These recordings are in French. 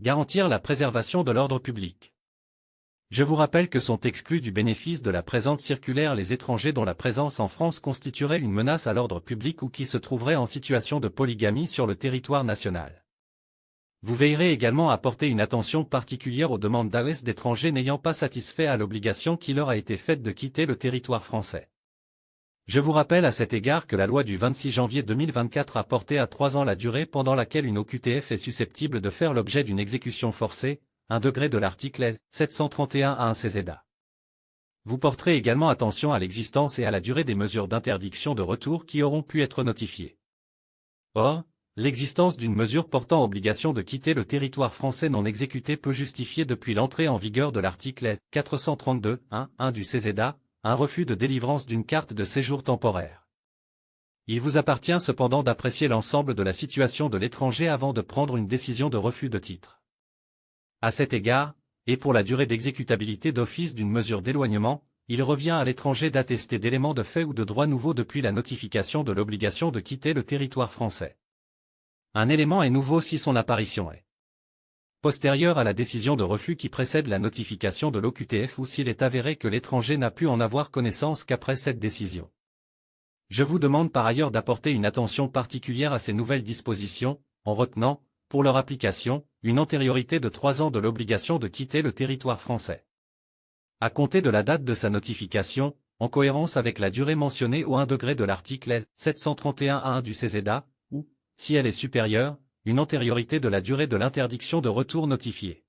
Garantir la préservation de l'ordre public. Je vous rappelle que sont exclus du bénéfice de la présente circulaire les étrangers dont la présence en France constituerait une menace à l'ordre public ou qui se trouveraient en situation de polygamie sur le territoire national. Vous veillerez également à porter une attention particulière aux demandes d'AES d'étrangers n'ayant pas satisfait à l'obligation qui leur a été faite de quitter le territoire français. Je vous rappelle à cet égard que la loi du 26 janvier 2024 a porté à 3 ans la durée pendant laquelle une OQTF est susceptible de faire l'objet d'une exécution forcée, 1 degré de l'article L. 731-1 CESEDA. Vous porterez également attention à l'existence et à la durée des mesures d'interdiction de retour qui auront pu être notifiées. Or, l'existence d'une mesure portant obligation de quitter le territoire français non exécutée peut justifier depuis l'entrée en vigueur de l'article L. 432-1 du CESEDA, un refus de délivrance d'une carte de séjour temporaire. Il vous appartient cependant d'apprécier l'ensemble de la situation de l'étranger avant de prendre une décision de refus de titre. À cet égard, et pour la durée d'exécutabilité d'office d'une mesure d'éloignement, il revient à l'étranger d'attester d'éléments de fait ou de droit nouveaux depuis la notification de l'obligation de quitter le territoire français. Un élément est nouveau si son apparition est postérieure à la décision de refus qui précède la notification de l'OQTF ou s'il est avéré que l'étranger n'a pu en avoir connaissance qu'après cette décision. Je vous demande par ailleurs d'apporter une attention particulière à ces nouvelles dispositions, en retenant, pour leur application, une antériorité de 3 ans de l'obligation de quitter le territoire français. À compter de la date de sa notification, en cohérence avec la durée mentionnée au 1 degré de l'article L. 731-1 du CESEDA, ou, si elle est supérieure, une antériorité de la durée de l'interdiction de retour notifiée.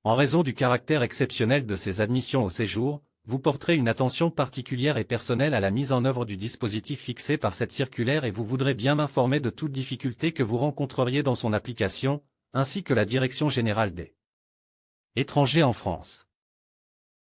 En raison du caractère exceptionnel de ces admissions au séjour, vous porterez une attention particulière et personnelle à la mise en œuvre du dispositif fixé par cette circulaire et vous voudrez bien m'informer de toute difficulté que vous rencontreriez dans son application, ainsi que la Direction générale des étrangers en France.